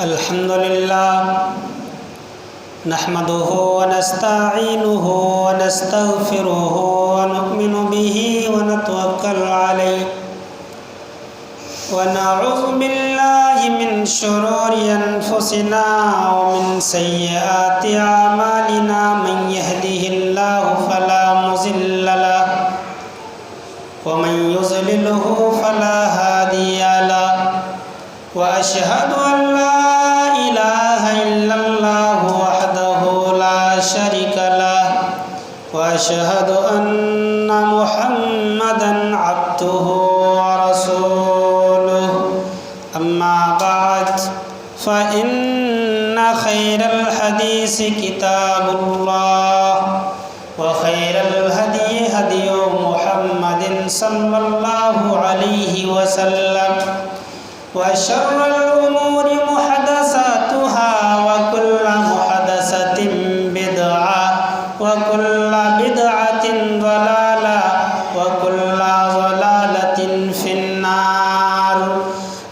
الحمد لله نحمده ونستعينه ونستغفره ونؤمن به ونتوكل عليه ونعوذ بالله من شرور أنفسنا ومن سيئات أعمالنا من يهده الله فلا مضل له ومن يضلله فلا هادي له وأشهد أن لا إله إلا الله وحده لا شريك له وأشهد أن محمدا عبده ورسوله أما بعد فإن خير الحديث كتاب الله وخير الهدي هدي محمد صلى الله عليه وسلم وشر الأمور محدثاتها وكل محدثة بدعة وكل بدعة ضلالة وكل ضلالة في النار.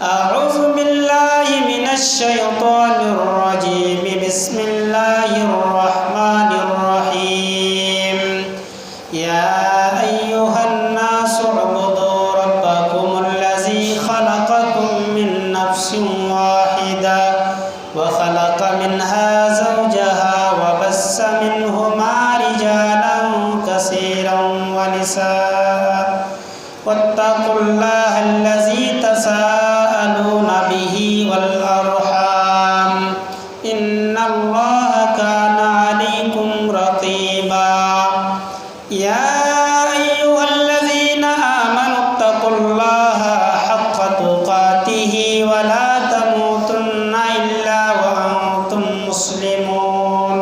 أعوذ بالله من الشيطان الرجيم. بسم الله الرحمن الرحيم. يا أيها الناس اعبدوا ربكم الذي خلقكم من نفس واحدة وخلق منها زوجها وبث منهما رجالا كثيرا ونساء واتقوا الله الذي تساءلون به والأرحام إن الله كان عليكم رقيبا. يا أيها الذين آمنوا اتقوا الله حق تقاته ولا تموتن إلا وأنتم مسلمون.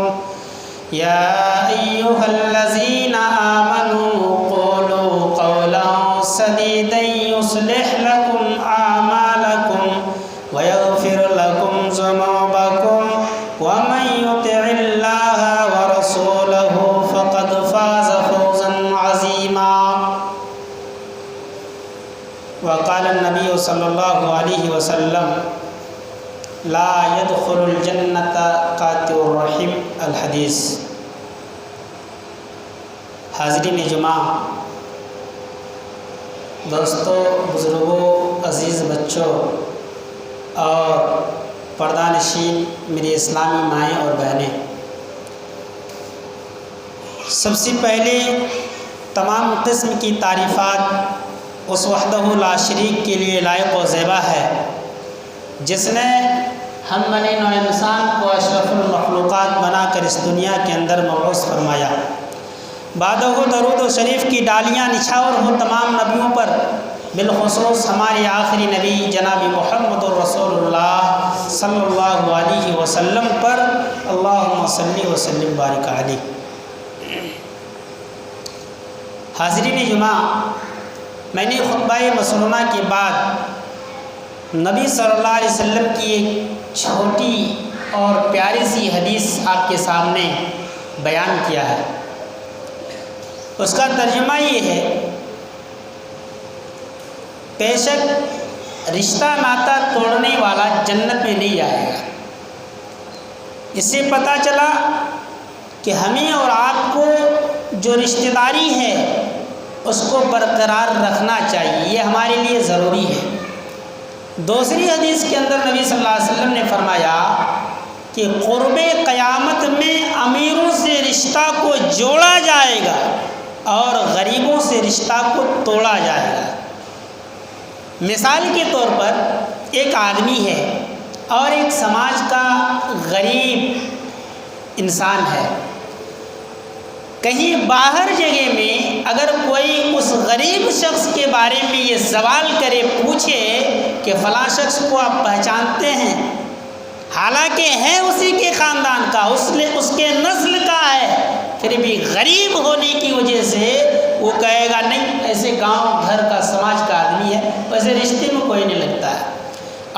يا أيها الذين آمنوا قولوا قولا سديدا يصلح لكم أعمالكم ويغفر لكم ذنوبكم ومن يطع الله ورسوله فقد فاز فوزا عظيما. وقال النبي صلى الله عليه وسلم لا يدخل الجنة قاطع الرحم الحدیث. حاضرین جمعہ، دوستوں، بزرگوں، عزیز بچوں اور پردہ نشین میری اسلامی مائیں اور بہنیں، سب سے پہلے تمام قسم کی تعریفات اس وحدہ لا شریک کے لیے لائق و زیبا ہے جس نے ہم بنی نوع انسان کو اشرف المخلوقات بنا کر اس دنیا کے اندر مبعوث فرمایا. بادہ درود و شریف کی ڈالیاں نچھاور ہوں تمام نبیوں پر، بالخصوص ہمارے آخری نبی جناب محمد الرسول اللہ صلی اللہ علیہ وسلم پر. اللہم صلی وسلم بارک علیہ. حاضرین جمعہ، میں نے خطبہ مسنونہ کے بعد نبی صلی اللہ علیہ وسلم کی ایک چھوٹی اور پیاری سی حدیث آپ کے سامنے بیان کیا ہے. اس کا ترجمہ یہ ہے: بے شک رشتہ ناتا توڑنے والا جنت میں نہیں آئے گا. اس سے پتہ چلا کہ ہمیں اور آپ کو جو رشتہ داری ہے اس کو برقرار رکھنا چاہیے، یہ ہمارے لیے ضروری ہے. دوسری حدیث کے اندر نبی صلی اللہ علیہ وسلم نے فرمایا کہ قرب قیامت میں امیروں سے رشتہ کو جوڑا جائے گا اور غریبوں سے رشتہ کو توڑا جائے گا. مثال کے طور پر ایک آدمی ہے اور ایک سماج کا غریب انسان ہے. کہیں باہر جگہ میں اگر کوئی اس غریب شخص کے بارے میں یہ سوال کرے، پوچھے کہ فلاں شخص کو آپ پہچانتے ہیں، حالانکہ ہے اسی کے خاندان کا، اس کے نسل کا ہے، پھر بھی غریب ہونے کی وجہ سے وہ کہے گا نہیں، ایسے گاؤں گھر کا سماج کا آدمی ہے، ویسے رشتے میں کوئی نہیں لگتا ہے.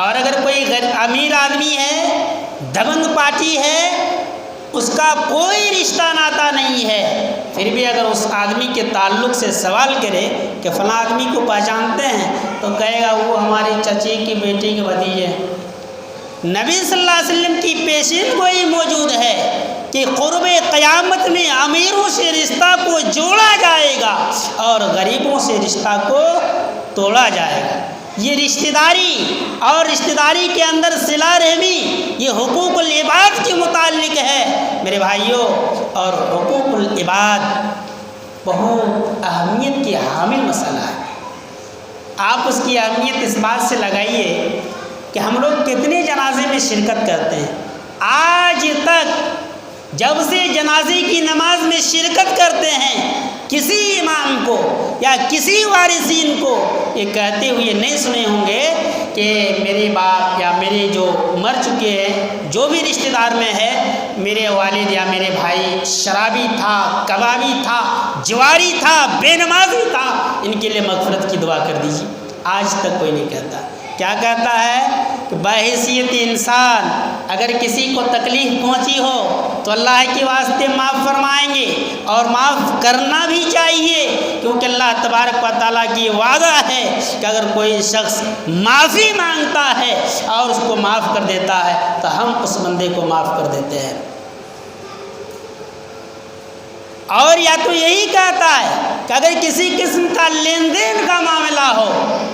اور اگر کوئی امیر آدمی ہے، دبنگ پارٹی ہے، اس کا کوئی رشتہ ناتا نہیں ہے، پھر بھی اگر اس آدمی کے تعلق سے سوال کرے کہ فلاں آدمی کو پہچانتے ہیں تو کہے گا وہ ہماری چچی کی بیٹی کے بھتیجے ہیں. نبی صلی اللہ علیہ وسلم کی پیشین گوئی موجود ہے کہ قرب قیامت میں امیروں سے رشتہ کو جوڑا جائے گا اور غریبوں سے رشتہ کو توڑا جائے گا۔ یہ رشتہ داری اور رشتہ داری کے اندر صلہ رحمی یہ حقوق العباد کے متعلق ہے میرے بھائیوں، اور حقوق العباد بہت اہمیت کی حامل مسئلہ ہے۔ آپ اس کی اہمیت اس بات سے لگائیے کہ ہم لوگ کتنے جنازے میں شرکت کرتے ہیں۔ آج تک جب سے جنازے کی نماز میں شرکت کرتے ہیں کسی امام کو یا کسی وارثین کو یہ کہتے ہوئے نہیں سنے ہوں گے کہ میرے باپ یا میرے جو مر چکے ہیں جو بھی رشتہ دار میں ہے، میرے والد یا میرے بھائی شرابی تھا، کبابی تھا، جواری تھا، بے نمازی تھا، ان کے لیے مغفرت کی دعا کر دیجیے۔ آج تک کوئی نہیں کہتا۔ کیا کہتا ہے کہ بحیثیت انسان اگر کسی کو تکلیف پہنچی ہو تو اللہ کے واسطے معاف فرمائیں گے، اور معاف کرنا بھی چاہیے، کیونکہ اللہ تبارک و تعالیٰ کی وعدہ ہے کہ اگر کوئی شخص معافی مانگتا ہے اور اس کو معاف کر دیتا ہے تو ہم اس بندے کو معاف کر دیتے ہیں۔ اور یا تو یہی کہتا ہے کہ اگر کسی قسم کا لین دین کا معاملہ ہو،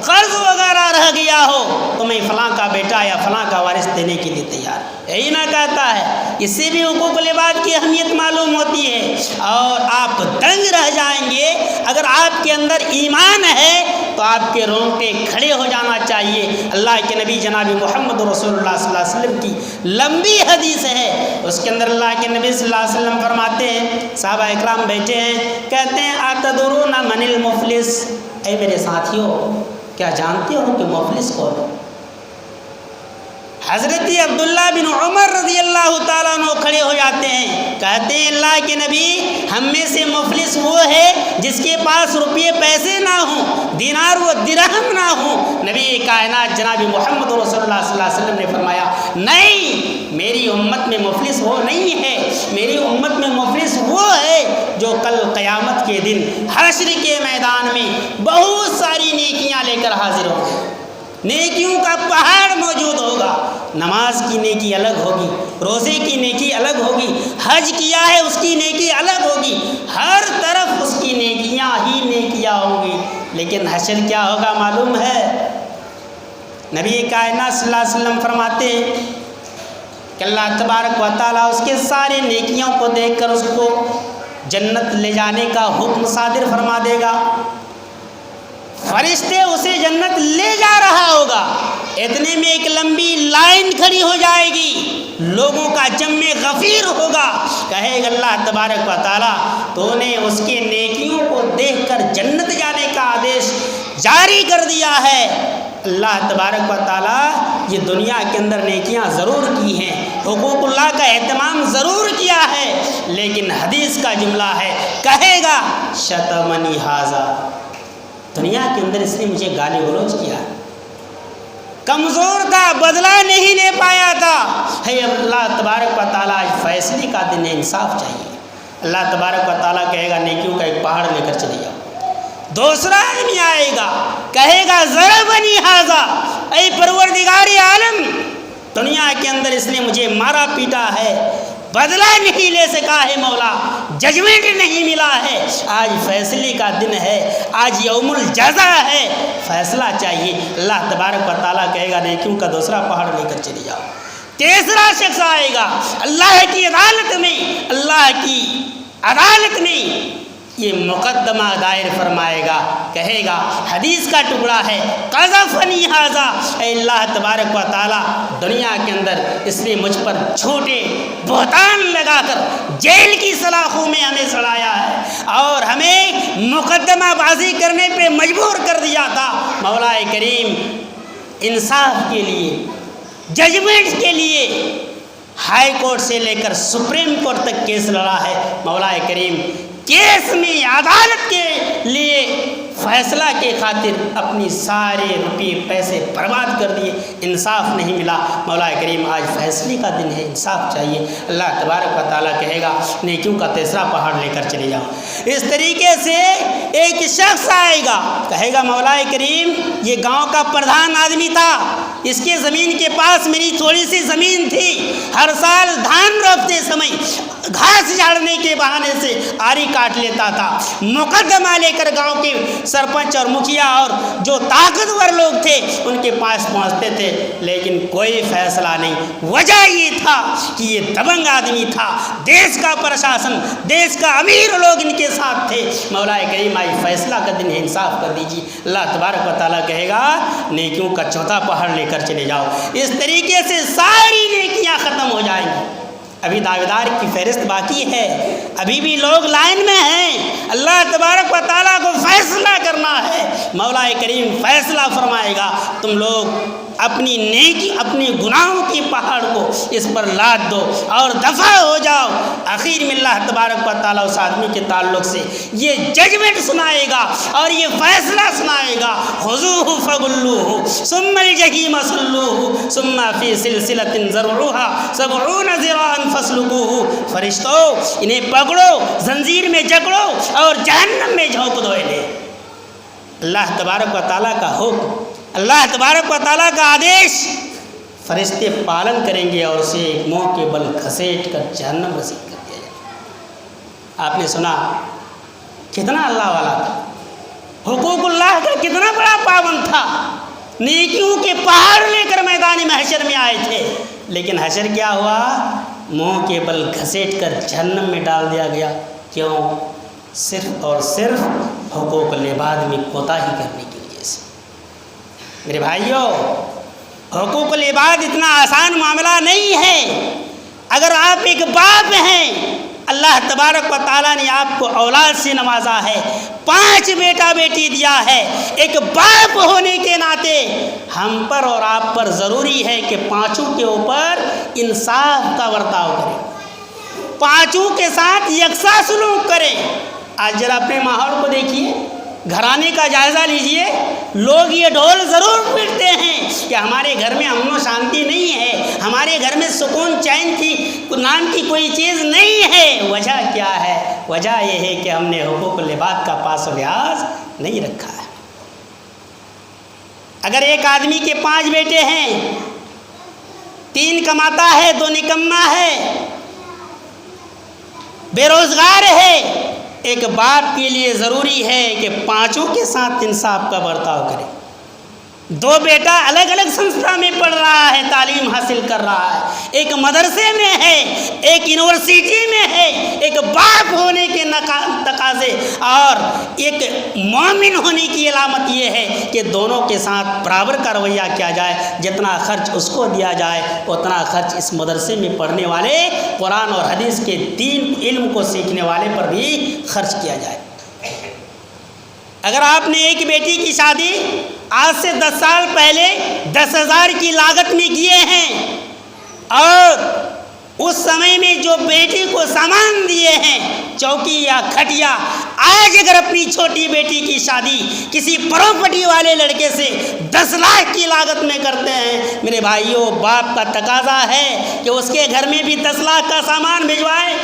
قرض وغیرہ رہ گیا ہو تو میں فلاں کا بیٹا یا فلاں کا وارث دینے کے لیے تیار، یہی نہ کہتا ہے۔ اس سے بھی حقوق العباد کی اہمیت معلوم ہوتی ہے، اور آپ دنگ رہ جائیں گے۔ اگر آپ کے اندر ایمان ہے تو آپ کے رونگٹے کھڑے ہو جانا چاہیے۔ اللہ کے نبی جناب محمد رسول اللہ صلی اللہ علیہ وسلم کی لمبی حدیث ہے، اس کے اندر اللہ کے نبی صلی اللہ علیہ وسلم فرماتے ہیں، صحابہ اکرام بیٹھے ہیں، کہتے ہیں اتدرون من المفلس، اے میرے ساتھیوں کیا جانتے ہو کہ مفلس کون ہے؟ حضرت عبداللہ بن عمر رضی اللہ تعالیٰ عنہ کھڑے ہو جاتے ہیں، کہتے ہیں اللہ کے نبی ہم میں سے مفلس وہ ہے جس کے پاس روپے پیسے نہ ہوں، دینار و درہم نہ ہوں۔ نبی کائنات جناب محمد رسول اللہ صلی اللہ علیہ وسلم نے فرمایا نہیں، میری امت میں مفلس وہ نہیں ہے، میری امت میں مفلس وہ ہے جو کل قیامت کے دن حشر کے میدان میں بہت ساری نیکیاں لے کر حاضر ہوگا، نیکیوں کا پہاڑ موجود ہوگا۔ نماز کی نیکی الگ ہوگی، روزے کی نیکی الگ ہوگی، حج کیا ہے اس کی نیکی الگ ہوگی، ہر طرف اس کی نیکیاں ہی نیکیاں ہوں گی۔ لیکن حشر کیا ہوگا معلوم ہے؟ نبی کائنات صلی اللہ علیہ وسلم فرماتے ہیں کہ اللہ تبارک و تعالیٰ اس کے سارے نیکیوں کو دیکھ کر اس کو جنت لے جانے کا حکم صادر فرما دے گا۔ فرشتے اسے جنت لے جا رہا ہوگا، اتنے میں ایک لمبی لائن کھڑی ہو جائے گی، لوگوں کا جم غفیر ہوگا، کہے گا اللہ تبارک و تعالیٰ تو نے اس کے نیکیوں کو دیکھ کر جنت جانے کا آدیش جاری کر دیا ہے۔ اللہ تبارک و تعالیٰ یہ دنیا کے اندر نیکیاں ضرور کی ہیں، حقوق اللہ کا اہتمام ضرور کیا ہے، لیکن حدیث کا جملہ ہے، کہے گا شتمنی ھذا، دنیا کے اندر اس نے مجھے گالی گلوچ کیا، کمزور تھا، بدلہ نہیں لے پایا تھا۔ ہے اللہ تبارک و تعالیٰ آج فیصلے کا دن ہے، انصاف چاہیے۔ اللہ تبارک و تعالیٰ کہے گا نیکیوں کا ایک پہاڑ لے کر چلے جاؤ۔ دوسرا آدمی آئے گا، کہے گا ضربنی ھذا، اے پروردگار عالم دنیا کے اندر اس نے مجھے مارا پیٹا ہے، بدلہ نہیں لے سکا ہے مولا، ججمنٹ نہیں ملا ہے، آج فیصلے کا دن ہے، آج یوم الجزا ہے، فیصلہ چاہیے۔ اللہ تبارک و تعالیٰ کہے گا نیکیوں کا دوسرا پہاڑ لے کر چلے جاؤ۔ تیسرا شخص آئے گا اللہ کی عدالت میں، اللہ کی عدالت میں یہ مقدمہ دائر فرمائے گا، کہے گا حدیث کا ٹکڑا ہے قذفنی ھذا، اے اللہ تبارک و تعالیٰ دنیا کے اندر اس نے مجھ پر جھوٹے بہتان لگا کر جیل کی سلاخوں میں ہمیں سڑایا ہے اور ہمیں مقدمہ بازی کرنے پہ مجبور کر دیا تھا۔ مولا کریم انصاف کے لیے، ججمنٹ کے لیے ہائی کورٹ سے لے کر سپریم کورٹ تک کیس لڑا ہے۔ مولا کریم کیس میں عدالت کے لیے فیصلہ کے خاطر اپنی سارے روپے پیسے برباد کر دیے، انصاف نہیں ملا۔ مولا کریم آج فیصلے کا دن ہے، انصاف چاہیے۔ اللہ تبارک و تعالیٰ کہے گا نیکیوں کا تیسرا پہاڑ لے کر چلے جاؤ۔ اس طریقے سے ایک شخص آئے گا، کہے گا مولا کریم یہ گاؤں کا پردھان آدمی تھا، اس کے زمین کے پاس میری تھوڑی سی زمین تھی، ہر سال دھان روپتے سمے گھاس جھاڑنے کے بہانے سے آری کاٹ لیتا تھا، مقدمہ لے کر گاؤں کے سرپنچ اور مکھیا اور جو طاقتور لوگ تھے ان کے پاس پہنچتے تھے، لیکن کوئی فیصلہ نہیں۔ وجہ یہ تھا کہ یہ دبنگ آدمی تھا، دیش کا پرشاسن، دیش کا امیر لوگ ان کے ساتھ تھے۔ مولا کریم آئی فیصلہ کا دن ہے، انصاف کر دیجیے۔ اللہ تبارک و تعالیٰ کہے گا نیکیوں کا چوتھا پہاڑ لے کر چلے جاؤ۔ اس طریقے سے ساری نیکیاں ختم ہو جائیں گی۔ ابھی دعویدار کی فہرست باقی ہے، ابھی بھی لوگ لائن میں ہیں، اللہ تبارک و تعالیٰ کو فیصلہ کرنا ہے۔ مولا کریم فیصلہ فرمائے گا، تم لوگ اپنی نیکی، اپنی گناہوں کی پہاڑ کو اس پر لاد دو اور دفع ہو جاؤ۔ آخر میں اللہ تبارک و تعالیٰ اس آدمی کے تعلق سے یہ ججمنٹ سنائے گا اور یہ فیصلہ سنائے گا، خذوہ فغلوہ ثم الجحیم صلوہ ثم فی سلسلۃ ذرعها 70 ذراعا فاسلکوہ۔ فرشتوں انہیں پکڑو، زنجیر میں جکڑو اور جہنم میں جھونک دو انہیں۔ اللہ تبارک و تعالیٰ کا حکم، اللہ تبارک و تعالیٰ کا آدیش، فرشتے پالن کریں گے اور اسے ایک منہ کے بل گھسیٹ کر جہنم رسید کر دیا جائے گا۔ آپ نے سنا کتنا اللہ والا تھا، حقوق اللہ کا کتنا بڑا پابند تھا، نیکیوں کے پہاڑ لے کر میدان محشر میں آئے تھے، لیکن حشر کیا ہوا؟ منہ کے بل گھسیٹ کر جہنم میں ڈال دیا گیا۔ کیوں؟ صرف اور صرف حقوق العباد میں کوتاہی کرنے کی وجہ سے۔ میرے بھائیوں، حقوق العباد اتنا آسان معاملہ نہیں ہے۔ اگر آپ ایک باپ ہیں، اللہ تبارک و تعالیٰ نے آپ کو اولاد سے نوازا ہے، 5 بیٹا بیٹی دیا ہے، ایک باپ ہونے کے ناطے ہم پر اور آپ پر ضروری ہے کہ 5 کے اوپر انصاف کا برتاؤ کریں، 5 کے ساتھ یکساں سلوک کریں۔ آج ذرا اپنے ماحول کو دیکھیے، گھرانے کا جائزہ لیجئے، لوگ یہ ڈھول ضرور پیٹتے ہیں کہ ہمارے گھر میں امن و شانتی نہیں ہے، ہمارے گھر میں سکون چین کی نام کی کوئی چیز نہیں ہے۔ وجہ کیا ہے؟ وجہ یہ ہے کہ ہم نے حقوق العباد کا پاس و لحاظ نہیں رکھا ہے۔ اگر ایک آدمی کے 5 بیٹے ہیں، 3 کماتا ہے، 2 نکما ہے، بے روزگار ہے، ایک باپ کے لیے ضروری ہے کہ 5 کے ساتھ انصاف کا برتاؤ کرے۔ 2 بیٹا الگ الگ سنستھا میں پڑھ رہا ہے، تعلیم حاصل کر رہا ہے، ایک مدرسے میں ہے، ایک یونیورسٹی میں ہے، ایک باپ ہونے کے تقاضے اور ایک مومن ہونے کی علامت یہ ہے کہ دونوں کے ساتھ برابر کا رویہ کیا جائے، جتنا خرچ اس کو دیا جائے اتنا خرچ اس مدرسے میں پڑھنے والے، قرآن اور حدیث کے دین علم کو سیکھنے والے پر بھی خرچ کیا جائے۔ اگر آپ نے ایک بیٹی کی شادی آج سے 10 سال پہلے 10,000 کی لاگت میں کیے ہیں اور اس سمے میں جو بیٹی کو سامان دیے ہیں، چوکی یا کھٹیا، آج اگر اپنی چھوٹی بیٹی کی شادی کسی پراپرٹی والے لڑکے سے 10 لاکھ کی لاگت میں کرتے ہیں، میرے بھائیوں، باپ کا تقاضا ہے کہ اس کے گھر میں بھی 10 لاکھ کا سامان بھجوائے،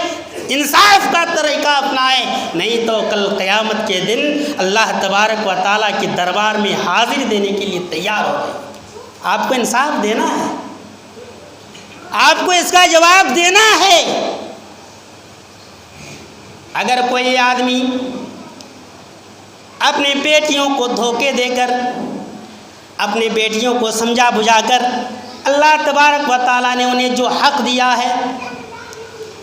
انصاف کا طریقہ اپنائیں، نہیں تو کل قیامت کے دن اللہ تبارک و تعالیٰ کے دربار میں حاضر دینے کے لیے تیار ہو جائیں۔ آپ کو انصاف دینا ہے، آپ کو اس کا جواب دینا ہے۔ اگر کوئی آدمی اپنے بیٹیوں کو دھوکے دے کر، اپنے بیٹیوں کو سمجھا بجھا کر، اللہ تبارک و تعالیٰ نے انہیں جو حق دیا ہے،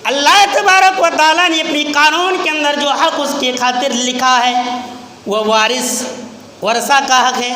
اللہ تبارک و تعالیٰ نے اپنی قانون کے اندر جو حق اس کی خاطر لکھا ہے، وہ ورثہ کا حق ہے۔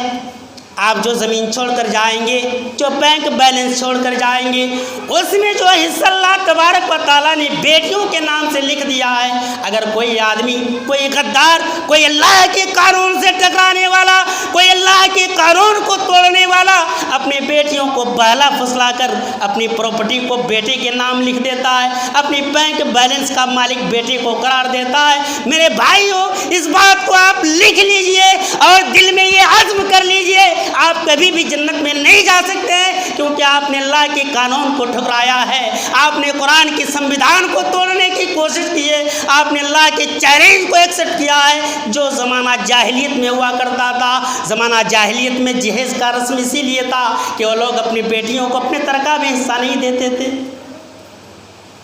آپ جو زمین چھوڑ کر جائیں گے، جو بینک بیلنس چھوڑ کر جائیں گے، اس میں جو حصہ اللہ تبارک و تعالیٰ نے بیٹیوں کے نام سے لکھ دیا ہے، اگر کوئی آدمی، کوئی غدار، کوئی اللہ کے قانون سے ٹکرانے والا، کوئی اللہ کے قانون کو توڑنے والا اپنے بیٹیوں کو بہلا پھسلا کر اپنی پراپرٹی کو بیٹے کے نام لکھ دیتا ہے، اپنی بینک بیلنس کا مالک بیٹے کو قرار دیتا ہے، میرے بھائیوں، اس بات کو آپ لکھ لیجئے اور دل میں یہ عزم کر لیجئے، آپ کبھی بھی جنت میں نہیں جا سکتے ہیں، کیونکہ آپ نے اللہ کے قانون کو ٹھکرایا ہے، آپ نے قرآن کی سنویدھان کو توڑنے کی کوشش کی ہے، آپ نے اللہ کے چیلنج کو ایکسپٹ کیا ہے۔ جو زمانہ جاہلیت میں ہوا کرتا تھا، زمانہ جاہلیت میں جہیز کا رسم اسی لیے تھا کہ جو لوگ اپنی بیٹیوں کو اپنے ترکہ میں حصہ نہیں دیتے تھے،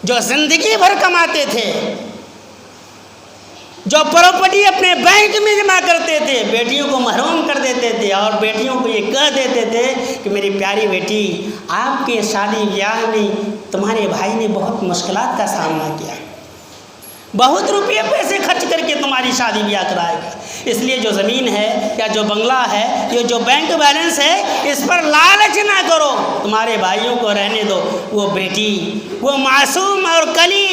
جو زندگی بھر کماتے تھے، جو پراپرٹی اپنے بینک میں جمع کرتے تھے، بیٹیوں کو محروم کر دیتے تھے اور بیٹیوں کو یہ کہہ دیتے تھے کہ میری پیاری بیٹی، آپ کے شادی بیاہ میں تمہارے بھائی نے بہت مشکلات کا سامنا کیا، بہت روپے پیسے خرچ کر کے تمہاری شادی بیاہ کرائے گا، اس لیے جو زمین ہے یا جو بنگلہ ہے، یہ جو بینک بیلنس ہے، اس پر لالچ نہ کرو، تمہارے بھائیوں کو رہنے دو۔ وہ بیٹی، وہ معصوم اور کلی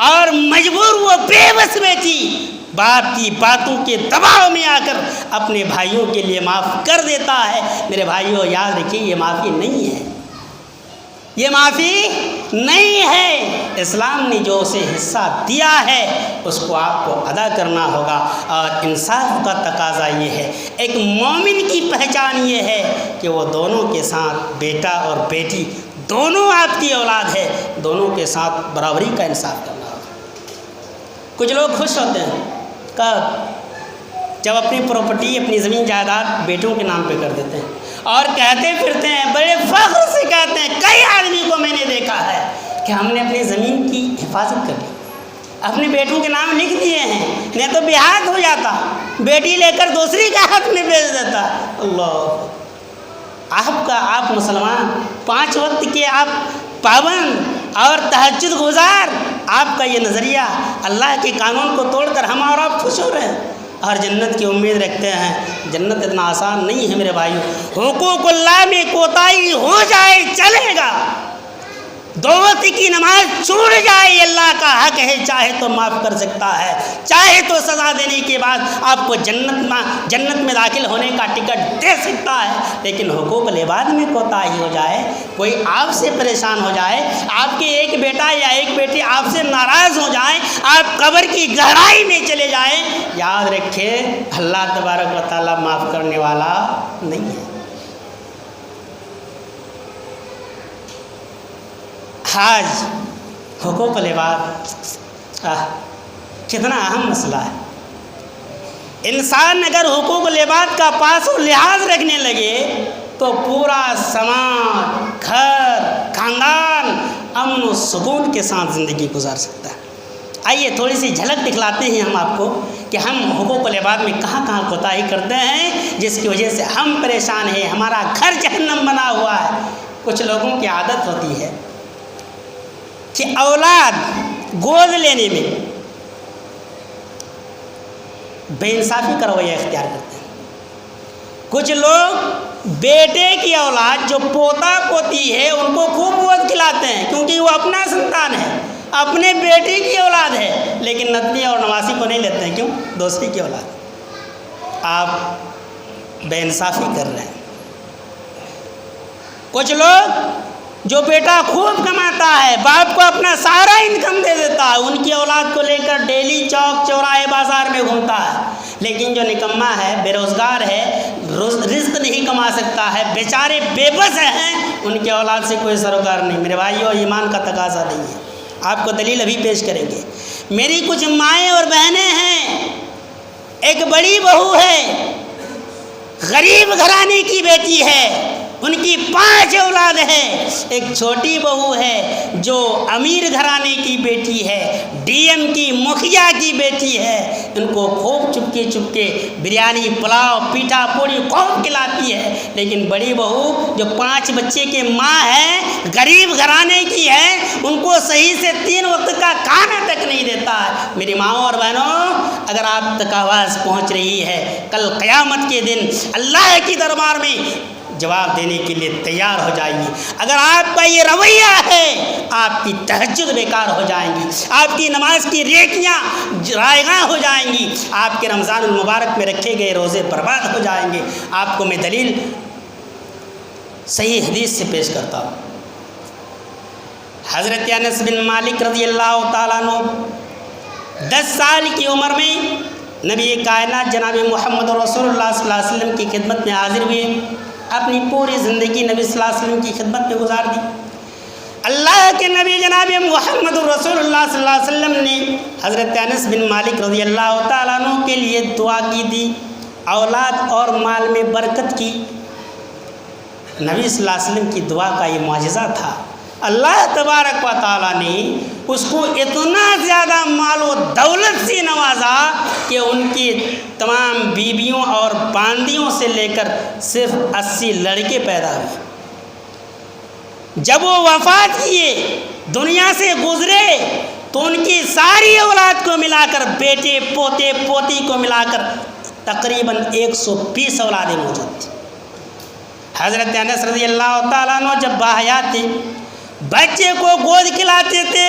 اور مجبور، وہ بے بس بیٹی باپ کی باتوں کے دباؤ میں آ کر اپنے بھائیوں کے لیے معاف کر دیتا ہے۔ میرے بھائیوں یاد رکھیے، یہ معافی نہیں ہے، یہ معافی نہیں ہے۔ اسلام نے جو اسے حصہ دیا ہے اس کو آپ کو ادا کرنا ہوگا، اور انصاف کا تقاضا یہ ہے، ایک مومن کی پہچان یہ ہے کہ وہ دونوں کے ساتھ، بیٹا اور بیٹی دونوں آپ کی اولاد ہے، دونوں کے ساتھ برابری کا انصاف کرنا ہوگا۔ کچھ لوگ خوش ہوتے ہیں جب اپنی پراپرٹی، اپنی زمین جائیداد بیٹوں کے نام پہ کر دیتے ہیں اور کہتے پھرتے ہیں، بڑے فخر سے کہتے ہیں، کئی آدمی کو میں نے دیکھا ہے کہ ہم نے اپنی زمین کی حفاظت کر لی، اپنے بیٹوں کے نام لکھ دیے ہیں، نہیں تو بیہات ہو جاتا، بیٹی لے کر دوسری کے ہاتھ میں بیچ دیتا۔ اللہ، آپ مسلمان، 5 وقت کے آپ پابند اور تہجد گزار، آپ کا یہ نظریہ اللہ کے قانون کو توڑ کر ہم اور آپ خوش ہو رہے ہیں اور جنت کی امید رکھتے ہیں۔ جنت اتنا آسان نہیں ہے میرے بھائیوں، حقوق اللہ میں کوتاہی ہو جائے چلے گا، 2 وقت کی نماز چھوٹ جائے، اللہ کا حق ہے، چاہے تو معاف کر سکتا ہے، چاہے تو سزا دینے کے بعد آپ کو جنت میں داخل ہونے کا ٹکٹ دے سکتا ہے، لیکن حقوق العباد میں کوتاہی ہو جائے، کوئی آپ سے پریشان ہو جائے، آپ کے ایک بیٹا یا ایک بیٹی آپ سے ناراض ہو جائیں، آپ قبر کی گہرائی میں چلے جائیں، یاد رکھیں اللہ تبارک و تعالیٰ معاف کرنے والا نہیں ہے۔ آج حقوق العباد کتنا اہم مسئلہ ہے۔ انسان اگر حقوق العباد کا پاس و لحاظ رکھنے لگے تو پورا سماج، گھر، خاندان امن و سکون کے ساتھ زندگی گزار سکتا ہے۔ آئیے تھوڑی سی جھلک دکھلاتے ہیں ہم آپ کو کہ ہم حقوق العباد میں کہاں کہاں کوتاہی کرتے ہیں، جس کی وجہ سے ہم پریشان ہیں، ہمارا گھر جہنم بنا ہوا ہے۔ کچھ لوگوں کی عادت ہوتی ہے کہ اولاد گود لینے میں بے انصافی کا رویہ اختیار کرتے ہیں۔ کچھ لوگ بیٹے کی اولاد جو پوتا پوتی ہے ان کو خوب گود کھلاتے ہیں کیونکہ وہ اپنا سنتان ہے، اپنے بیٹے کی اولاد ہے، لیکن نتنی اور نواسی کو نہیں لیتے ہیں، کیوں؟ دوسری کی اولاد۔ آپ بے انصافی کر رہے ہیں۔ کچھ لوگ جو بیٹا خوب کماتا ہے، باپ کو اپنا سارا انکم دے دیتا ہے، ان کی اولاد کو لے کر ڈیلی چوک چوراہے بازار میں گھومتا ہے، لیکن جو نکما ہے، بے روزگار ہے، رزق نہیں کما سکتا ہے، بیچارے بے بس ہیں، ان کی اولاد سے کوئی سروکار نہیں۔ میرے بھائیوں، ایمان کا تقاضا نہیں ہے، آپ کو دلیل ابھی پیش کریں گے۔ میری کچھ مائیں اور بہنیں ہیں، ایک بڑی بہو ہے، غریب گھرانے کی بیٹی ہے، ان کی 5 اولاد ہیں، ایک چھوٹی بہو ہے جو امیر گھرانے کی بیٹی ہے، ڈی ایم کی مکھیا کی بیٹی ہے، ان کو خوب چپکے چپکے بریانی، پلاؤ، پیٹھا پوڑی خوب کھلاتی ہے، لیکن بڑی بہو جو 5 بچے کے ماں ہے، غریب گھرانے کی ہے، ان کو صحیح سے 3 وقت کا کھانا تک نہیں دیتا ہے۔ میری ماؤں اور بہنوں، اگر آپ تک آواز پہنچ رہی ہے، کل قیامت کے دن اللہ کے دربار میں جواب دینے کے لیے تیار ہو جائیے۔ اگر آپ کا یہ رویہ ہے، آپ کی تہجد بیکار ہو جائیں گی، آپ کی نماز کی ریکیاں رائگاں ہو جائیں گی، آپ کے رمضان المبارک میں رکھے گئے روزے برباد ہو جائیں گے۔ آپ کو میں دلیل صحیح حدیث سے پیش کرتا ہوں۔ حضرت انس بن مالک رضی اللہ تعالیٰ عنہ 10 سال کی عمر میں نبی کائنات جناب محمد رسول اللہ صلی اللہ علیہ وسلم کی خدمت میں حاضر ہوئے، اپنی پوری زندگی نبی صلی اللہ علیہ وسلم کی خدمت میں گزار دی۔ اللہ کے نبی جناب محمد رسول اللہ صلی اللہ علیہ وسلم نے حضرت انس بن مالک رضی اللہ تعالیٰ عنہ کے لیے دعا کی تھی، اولاد اور مال میں برکت کی۔ نبی صلی اللہ علیہ وسلم کی دعا کا یہ معجزہ تھا۔ اللہ تبارک و تعالیٰ نے اس کو اتنا زیادہ مال و دولت سے نوازا کہ ان کی تمام بیویوں اور باندیوں سے لے کر صرف 80 لڑکے پیدا ہوئے۔ جب وہ وفات کیے، دنیا سے گزرے، تو ان کی ساری اولاد کو ملا کر، بیٹے پوتے پوتی کو ملا کر تقریباً 120 اولادیں موجود تھیں۔ حضرت انس رضی اللہ تعالیٰ عنہ جب باحیات تھے، بچے کو گود کھلاتے تھے۔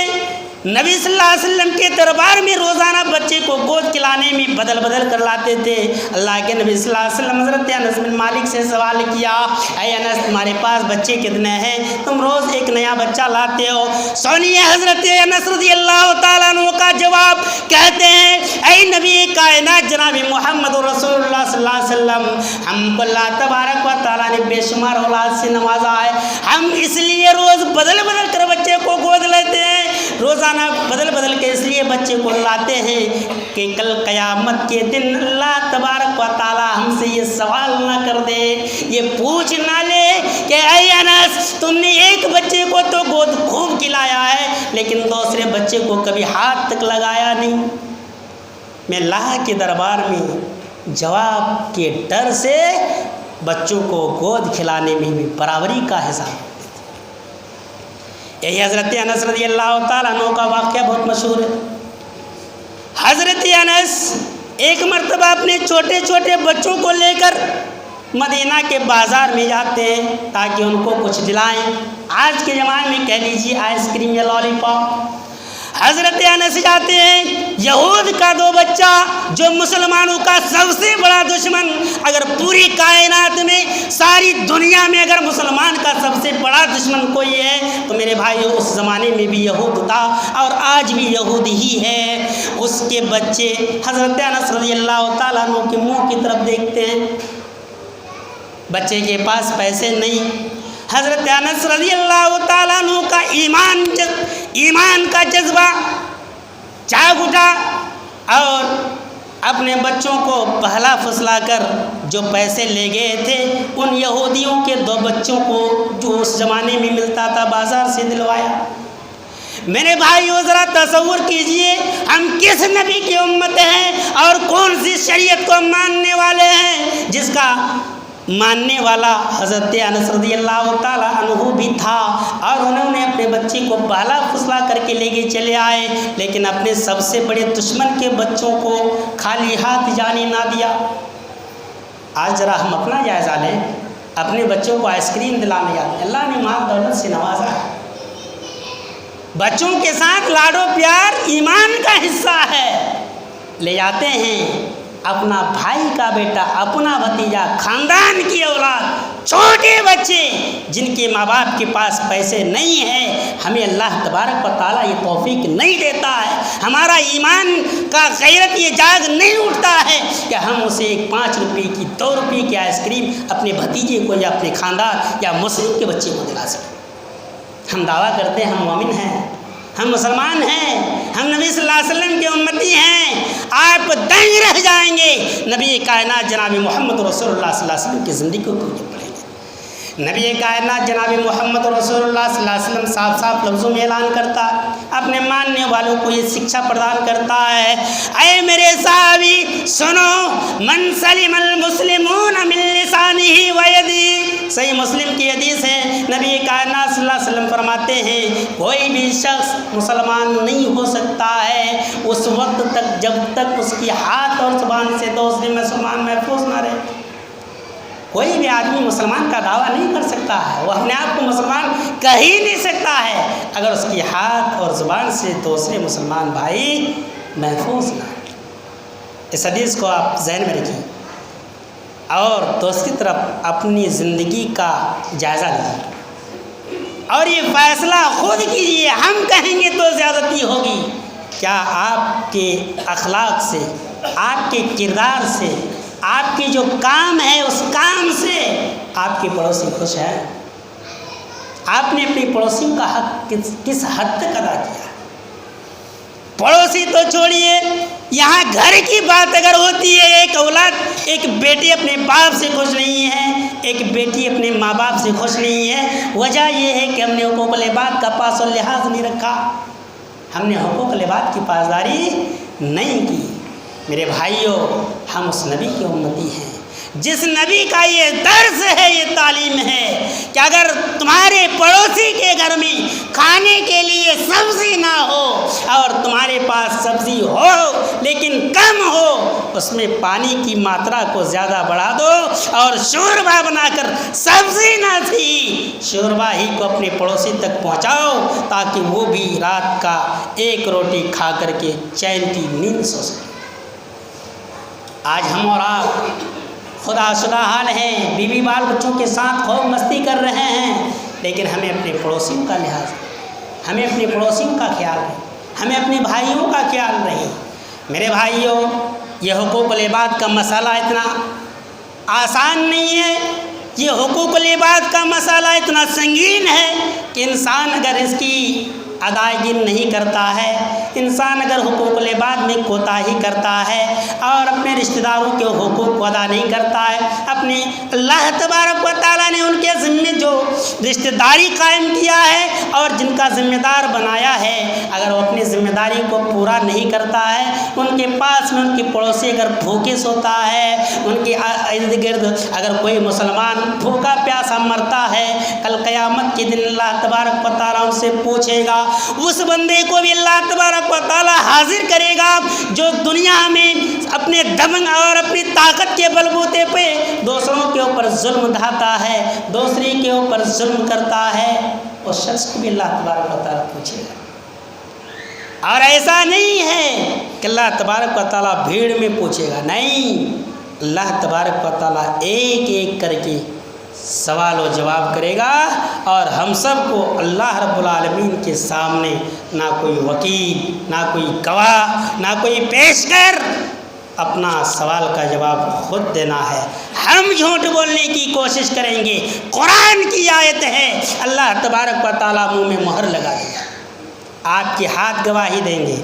نبی صلی اللہ علیہ وسلم کے دربار میں روزانہ بچے کو گود کھلانے میں بدل بدل کر لاتے تھے۔ اللہ کے نبی صلی اللہ علیہ وسلم حضرت انس بن مالک سے سوال کیا، اے انس تمہارے پاس بچے کتنے ہیں؟ تم روز ایک نیا بچہ لاتے ہو۔ سنیے حضرت انس رضی اللہ تعالیٰ عنہ کا جواب، کہتے ہیں اے نبی کائنات جناب محمد رسول اللہ صلی اللہ علیہ وسلم، ہم کو اللہ تبارک و تعالیٰ نے بے شمار اولاد سے نوازا ہے، ہم اس لیے روز بدل بدل کر بچے کو گود لیتے ہیں، روزانہ بدل بدل کے اس لیے بچے کو لاتے ہیں کہ کل قیامت کے دن اللہ تبارک و تعالی ہم سے یہ سوال نہ کر دے، یہ پوچھ نہ لے کہ اے انس تم نے ایک بچے کو تو گود خوب کھلایا ہے لیکن دوسرے بچے کو کبھی ہاتھ تک لگایا نہیں۔ میں اللہ کے دربار میں جواب کے ڈر سے بچوں کو گود کھلانے میں بھی برابری کا حساب۔ یہی حضرت انس رضی اللہ تعالیٰ عنہ کا واقعہ بہت مشہور ہے۔ حضرت انس ایک مرتبہ اپنے چھوٹے چھوٹے بچوں کو لے کر مدینہ کے بازار میں جاتے ہیں تاکہ ان کو کچھ دلائیں۔ آج کے زمانے میں کہہ لیجیے آئس کریم یا لالی پاپ۔ حضرت انس جاتے ہیں، یہود کا دو بچہ جو مسلمانوں کا سب سے بڑا دشمن، اگر پوری کائنات میں ساری دنیا میں اگر مسلمان کا سب سے بڑا دشمن کوئی ہے تو میرے بھائی اس زمانے میں بھی یہود تھا اور آج بھی یہود ہی ہے۔ اس کے بچے حضرت انس رضی اللہ تعالیٰ عنہ کے منہ کی طرف دیکھتے ہیں، بچے کے پاس پیسے نہیں۔ حضرت انس رضی اللہ تعالیٰ عنہ کا ایمان کا جذبہ جاگ اٹھا اور اپنے بچوں کو پہلا پھسلا کر جو پیسے لے گئے تھے ان یہودیوں کے دو بچوں کو جو اس زمانے میں ملتا تھا بازار سے دلوایا۔ میرے بھائیو ذرا تصور کیجئے ہم کس نبی کی امت ہیں اور کون سی شریعت کو ماننے والے ہیں جس کا ماننے والا حضرت انس رضی اللہ تعالیٰ عنہ بھی تھا، اور انہوں نے اپنے بچے کو پہلا پھسلا کر کے لے کے چلے آئے لیکن اپنے سب سے بڑے دشمن کے بچوں کو خالی ہاتھ جانے نہ دیا۔ آج ذرا ہم اپنا جائزہ لیں، اپنے بچوں کو آئس کریم دلانے جاتے ہیں، اللہ نے مال دولت سے نوازا ہے، بچوں کے ساتھ لاڈو پیار ایمان کا حصہ ہے، لے جاتے ہیں اپنا بھائی کا بیٹا، اپنا بھتیجا، خاندان کی اولاد، چھوٹے بچے جن کے ماں باپ کے پاس پیسے نہیں ہیں، ہمیں اللہ تبارک و تعالیٰ یہ توفیق نہیں دیتا ہے، ہمارا ایمان کا غیرت یہ جاگ نہیں اٹھتا ہے کہ ہم اسے ایک 5 روپے کی 2 روپے کی آئس کریم اپنے بھتیجے کو یا اپنے خاندان یا مسلم کے بچے کو دلا سکیں۔ ہم دعویٰ کرتے ہیں ہم مومن ہیں، ہم مسلمان ہیں، ہم نبی صلی اللہ علیہ وسلم کے امتی ہیں، آپ دنگ رہ جائیں گے نبی کائنات جناب محمد رسول اللہ صلی اللہ علیہ وسلم کی زندگی کو جب پڑھیں گے۔ نبی کائنات جناب محمد رسول اللہ صلی اللہ علیہ وسلم صاف صاف لفظوں میں اعلان کرتا ہے، اپنے ماننے والوں کو یہ شکشا پردان کرتا ہے، اے میرے صحابی سنو، من سلم المسلمون من لسانہ و یدہ، صحیح مسلم کی حدیث ہے، نبی کائنات صلی اللہ علیہ وسلم فرماتے ہیں کوئی بھی شخص مسلمان نہیں ہو سکتا ہے اس وقت تک جب تک اس کی ہاتھ اور زبان سے دوسرے مسلمان محفوظ نہ رہے۔ کوئی بھی آدمی مسلمان کا دعویٰ نہیں کر سکتا ہے، وہ اپنے آپ کو مسلمان کہہ ہی نہیں سکتا ہے اگر اس کی ہاتھ اور زبان سے دوسرے مسلمان بھائی محفوظ نہ رہے۔ اس حدیث کو آپ ذہن میں رکھیں اور دوسری طرف اپنی زندگی کا جائزہ لیجیے اور یہ فیصلہ خود کیجیے، ہم کہیں گے تو زیادتی ہوگی، کیا آپ کے اخلاق سے، آپ کے کردار سے، آپ کی جو کام ہے اس کام سے آپ کے پڑوسی خوش ہیں؟ آپ نے اپنی پڑوسیوں کا حق کس حد تک ادا کیا؟ پڑوسی تو چھوڑیے، یہاں گھر کی بات اگر ہوتی ہے، ایک اولاد، ایک بیٹے اپنے باپ سے خوش نہیں ہے، ایک بیٹی اپنے ماں باپ سے خوش نہیں ہے، وجہ یہ ہے کہ ہم نے حقوق العباد کا پاس و لحاظ نہیں رکھا، ہم نے حقوق العباد کی پاسداری نہیں کی۔ میرے بھائیوں، ہم اس نبی کی امتی ہیں جس نبی کا یہ درس ہے، یہ تعلیم ہے کہ اگر تمہارے پڑوسی کے گھر میں کھانے کے لیے سبزی نہ ہو اور تمہارے پاس سبزی ہو لیکن کم ہو، اس میں پانی کی ماترا کو زیادہ بڑھا دو اور شوربا بنا کر، سبزی نہ تھی شوربا ہی کو اپنے پڑوسی تک پہنچاؤ تاکہ وہ بھی رات کا ایک روٹی کھا کر کے چین کی نیند سو سکے۔ آج ہم اور آپ خدا شدہ حال ہیں، بیوی بال بچوں کے ساتھ خوب مستی کر رہے ہیں، لیکن ہمیں اپنے پڑوسیوں کا لحاظ، ہمیں اپنے پڑوسیوں کا خیال ہے، ہمیں اپنے بھائیوں کا خیال نہیں۔ میرے بھائیوں، یہ حقوق العباد کا مسئلہ اتنا آسان نہیں ہے، یہ حقوق العباد کا مسئلہ اتنا سنگین ہے کہ انسان اگر اس کی ادائیگی نہیں کرتا ہے، انسان اگر حقوق العباد میں کوتاہی کرتا ہے اور اپنے رشتہ داروں کے حقوق کو ادا نہیں کرتا ہے، اپنے اللہ تبارک و تعالیٰ نے ان کے ذمے جو رشتہ داری قائم کیا ہے اور جن کا ذمہ دار بنایا ہے، اگر وہ اپنی ذمہ داری کو پورا نہیں کرتا ہے، ان کے پاس میں ان کے پڑوسی اگر بھوکے سوتا ہے، ان کے ارد گرد اگر کوئی مسلمان بھوکا پیاسا مرتا ہے، کل قیامت کے دن اللہ تبارک و تعالیٰ ان سے پوچھے گا، اس بندے کو بھی اللہ تبارک و تعالیٰ حاضر کرے گا جو دنیا میں اپنے دم اور اپنی طاقت کے بلبوتے پہ دوسروں کے اوپر ظلم ڈھاتا ہے، دوسری کے اوپر ظلم کرتا ہے، اس شخص کو بھی اللہ تبارک و تعالیٰ پوچھے گا۔ اور ایسا نہیں ہے کہ اللہ تبارک و تعالیٰ بھیڑ میں پوچھے گا، نہیں، اللہ تبارک و تعالیٰ ایک ایک کر کے سوال و جواب کرے گا، اور ہم سب کو اللہ رب العالمین کے سامنے نہ کوئی وکیل، نہ کوئی گواہ، نہ کوئی پیشگر، اپنا سوال کا جواب خود دینا ہے۔ ہم جھوٹ بولنے کی کوشش کریں گے، قرآن کی آیت ہے، اللہ تبارک و تعالیٰ منہ میں مہر لگا دے گا، آپ کے ہاتھ گواہی دیں گے،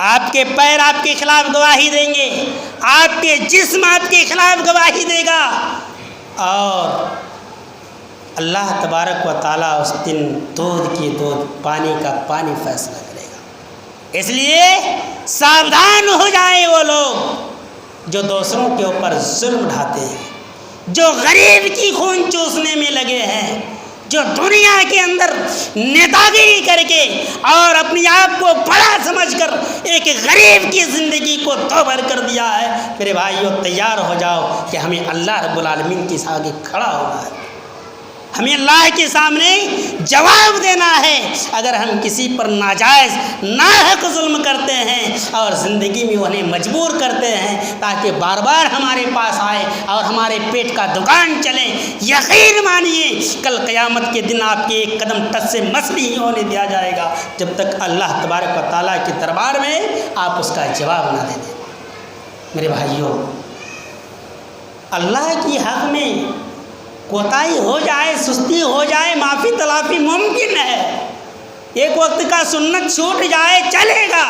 آپ کے پیر آپ کے خلاف گواہی دیں گے، آپ کے جسم آپ کے خلاف گواہی دے گا، اور اللہ تبارک و تعالیٰ اس دن دودھ کی دودھ، پانی کا پانی فیصلہ کرے گا۔ اس لیے ساودھان ہو جائیں وہ لوگ جو دوسروں کے اوپر ظلم ڈھاتے ہیں، جو غریب کی خون چوسنے میں لگے ہیں، جو دنیا کے اندر نیتاگیری کر کے اور اپنی آپ کو بڑا سمجھ کر ایک غریب کی زندگی کو دوبھر کر دیا ہے۔ میرے بھائیوں، تیار ہو جاؤ کہ ہمیں اللہ رب العالمین کے آگے کھڑا ہونا ہے، ہمیں اللہ کے سامنے جواب دینا ہے اگر ہم کسی پر ناجائز ناحق ظلم کرتے ہیں اور زندگی میں انہیں مجبور کرتے ہیں تاکہ بار بار ہمارے پاس آئے اور ہمارے پیٹ کا دکان چلے۔ یقین مانیے کل قیامت کے دن آپ کے ایک قدم ٹچ سے مس نہیں ہونے دیا جائے گا جب تک اللہ تبارک و تعالیٰ کے دربار میں آپ اس کا جواب نہ دے دیں۔ میرے بھائیوں، اللہ کی حق میں کوتاہی ہو جائے، سستی ہو جائے، معافی تلافی ممکن ہے، ایک وقت کا سنت چھوٹ جائے چلے گا،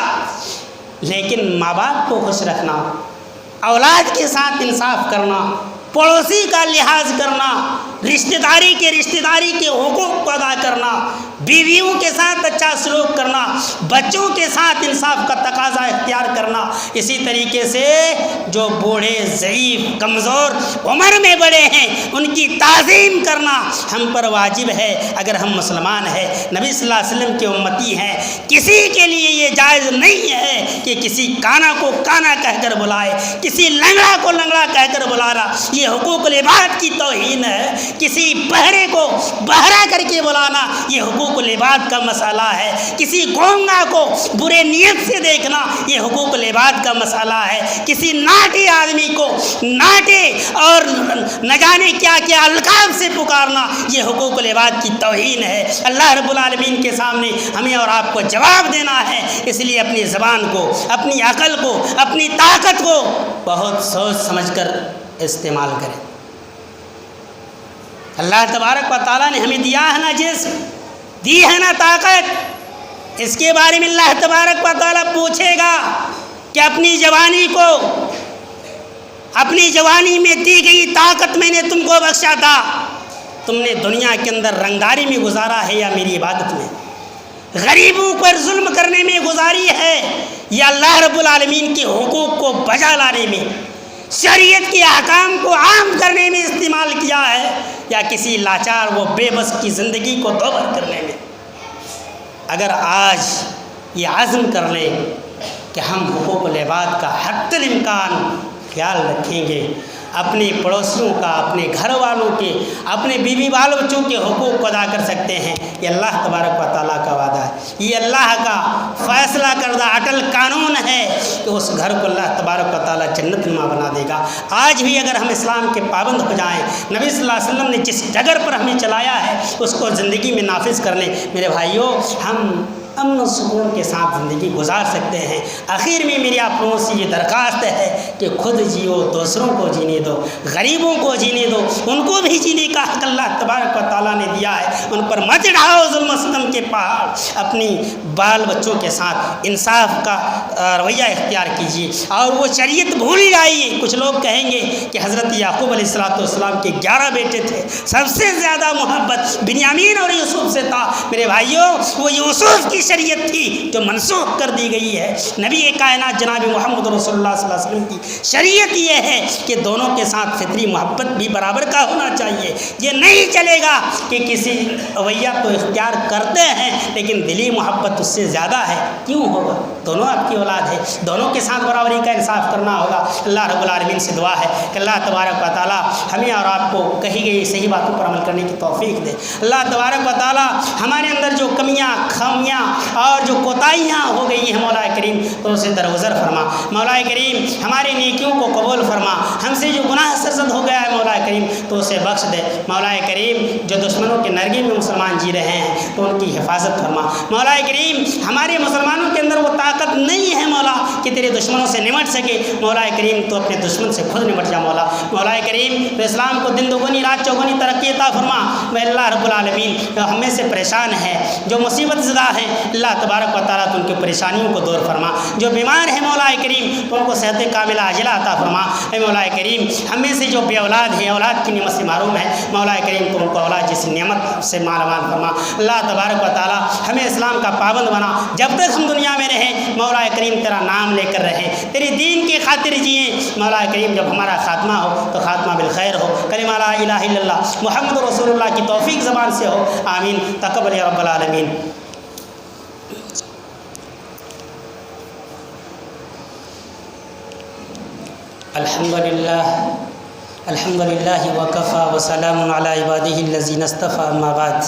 لیکن ماں باپ کو خوش رکھنا، اولاد کے ساتھ انصاف کرنا، پڑوسی کا لحاظ کرنا، رشتہ داری کے حقوق کو ادا کرنا، بیویوں کے ساتھ اچھا سلوک کرنا، بچوں کے ساتھ انصاف کا تقاضا اختیار کرنا، اسی طریقے سے جو بوڑھے، ضعیف، کمزور، عمر میں بڑے ہیں ان کی تعظیم کرنا ہم پر واجب ہے۔ اگر ہم مسلمان ہیں، نبی صلی اللہ علیہ وسلم کے امتی ہیں، کسی کے لیے یہ جائز نہیں ہے کہ کسی کانا کو کانا کہہ کر بلائے، کسی لنگڑا کو لنگڑا کہہ کر بلانا، یہ حقوق العباد کی توہین ہے۔ کسی بہرے کو بہرا کر کے بلانا یہ حقوق العباد کا مسئلہ ہے۔ کسی گونگا کو برے نیت سے دیکھنا یہ حقوق العباد کا مسئلہ ہے۔ کسی ناٹے آدمی کو ناٹے اور نہ جانے کیا کیا القاب سے پکارنا یہ حقوق العباد کی توہین ہے۔ اللہ رب العالمین کے سامنے ہمیں اور آپ کو جواب دینا ہے، اس لیے اپنی زبان کو، اپنی عقل کو، اپنی طاقت کو بہت سوچ سمجھ کر استعمال کریں۔ اللہ تبارک و تعالیٰ نے ہمیں دیا ہے نا جسم، دی ہے نا طاقت، اس کے بارے میں اللہ تبارک و تعالیٰ پوچھے گا کہ اپنی جوانی کو، اپنی جوانی میں دی گئی طاقت میں نے تم کو بخشا تھا، تم نے دنیا کے اندر رنگداری میں گزارا ہے یا میری عبادت میں؟ غریبوں پر ظلم کرنے میں گزاری ہے یا اللہ رب العالمین کے حقوق کو بجا لانے میں، شریعت کے احکام کو عام کرنے میں استعمال کیا ہے یا کسی لاچار و بے بس کی زندگی کو دوبر کرنے میں؟ اگر آج یہ عزم کر لیں کہ ہم حقوق العباد کا حتی الامکان خیال رکھیں گے، اپنے پڑوسیوں کا، اپنے گھر والوں کے، اپنے بیوی بال بچوں کے حقوق کو ادا کر سکتے ہیں، یہ اللہ تبارک و تعالیٰ کا وعدہ ہے، یہ اللہ کا فیصلہ کردہ اٹل قانون ہے کہ اس گھر کو اللہ تبارک و تعالیٰ جنت نما بنا دے گا۔ آج بھی اگر ہم اسلام کے پابند ہو جائیں، نبی صلی اللہ علیہ وسلم نے جس ڈگر پر ہمیں چلایا ہے اس کو زندگی میں نافذ کر لیں، میرے بھائیوں، ہم امن و سکون کے ساتھ زندگی گزار سکتے ہیں۔ آخر میں میری آپ لوگوں سے یہ درخواست ہے کہ خود جیو، دوسروں کو جینے دو، غریبوں کو جینے دو، ان کو بھی جینے کا حق اللہ تبارک و تعالیٰ نے دیا ہے، ان پر مت ڈھاؤ ظلم و ستم کے پہاڑ، اپنی بال بچوں کے ساتھ انصاف کا رویہ اختیار کیجیے اور وہ شریعت بھول جائیے۔ کچھ لوگ کہیں گے کہ حضرت یعقوب علیہ السلام کے 11 بیٹے تھے، سب سے زیادہ محبت بنیامین اور یوسف سے تھا۔ میرے بھائیوں، وہ یوسف کی شریعت تھی جو منسوخ کر دی گئی ہے۔ نبی کائنات جناب محمد رسول اللہ صلی اللہ علیہ وسلم کی شریعت یہ ہے کہ دونوں کے ساتھ فطری محبت بھی برابر کا ہونا چاہیے۔ یہ نہیں چلے گا کہ کسی رویہ تو اختیار کرتے ہیں لیکن دلی محبت اس سے زیادہ ہے، کیوں ہوگا؟ دونوں آپ کی اولاد ہے، دونوں کے ساتھ برابری کا انصاف کرنا ہوگا۔ اللہ رب العالمین سے دعا ہے کہ اللہ تبارک و تعالیٰ ہمیں اور آپ کو کہی گئی صحیح باتوں پر عمل کرنے کی توفیق دے۔ اللہ تبارک و تعالیٰ ہمارے اندر جو کمیاں، خامیاں اور جو کوتاہیاں ہو گئی ہیں مولا کریم تو اسے درگزر فرما۔ مولا کریم ہماری نیکیوں کو قبول فرما، ہم سے جو گناہ سرزد ہو گیا ہے مولا کریم تو اسے بخش دے۔ مولا کریم جو دشمنوں کے نرگے میں مسلمان جی رہے ہیں تو ان کی حفاظت فرما۔ مولا کریم ہمارے مسلمانوں کے اندر وہ طاقت نہیں ہے مولا کہ تیرے دشمنوں سے نمٹ سکے، مولا کریم تو اپنے دشمن سے خود نمٹ جا مولا۔ مولا کریم تو اسلام کو دن دوگنی رات چوگنی ترقی عطا فرما۔ میں اللہ رب العالمین ہمیں سے پریشان ہے، جو مصیبت زدہ ہیں اللہ تبارک و تعالیٰ تو ان کی پریشانیوں کو دور فرما، جو بیمار ہیں مولا کریم تو ان کو صحت کاملہ عاجلہ عطا فرما۔ اے مولا کریم ہمیں سے جو بے اولاد ہیں، اولاد کی نعمت سے محروم ہے، مولا کریم تو ان کو اولاد جیسی نعمت سے مالا مال فرما۔ اللہ تبارک و تعالیٰ ہمیں اسلام کا پابند بنا، جب تک ہم دنیا میں رہیں مولا کریم تیرا نام لے کر رہیں، تیری دین کی خاطر جئیں مولا کریم۔ جب ہمارا خاتمہ ہو تو خاتمہ بالخیر ہو، کلمہ لا الہ الا اللہ محمد رسول اللہ کی توفیق زبان سے ہو، آمین۔ تقبل یا رب العالمین۔ الحمد للہ وکفى وسلام علی عباده الذین اصطفى، اما بعد۔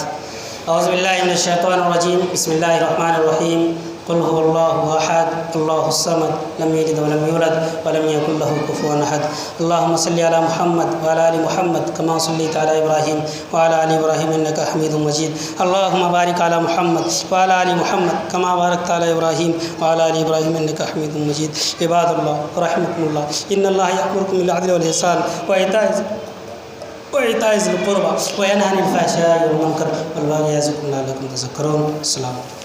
اعوذ باللہ من الشیطان الرجیم، بسم اللہ الرحمن الرحیم۔ قل هو اللہ احد اللہ الصمد لم یلد ولم یولد ولم یکن له کفوا احد۔ اللہم صلی علی محمد وعلی آل محمد کما صلیت علی ابراہیم وعلی آل ابراہیم انک حمید مجید۔ اللہم بارک علی محمد وعلی آل محمد کما بارکت علی ابراہیم وعلی آل ابراہیم انک حمید مجید۔ عباد اللہ رحمکم اللہ، ان اللہ یأمرکم بالعدل والإحسان وإیتاء ذی القربى وینہی عن الفحشاء والمنکر والبغی یعظکم لعلکم تذکرون۔ السلام علیکم۔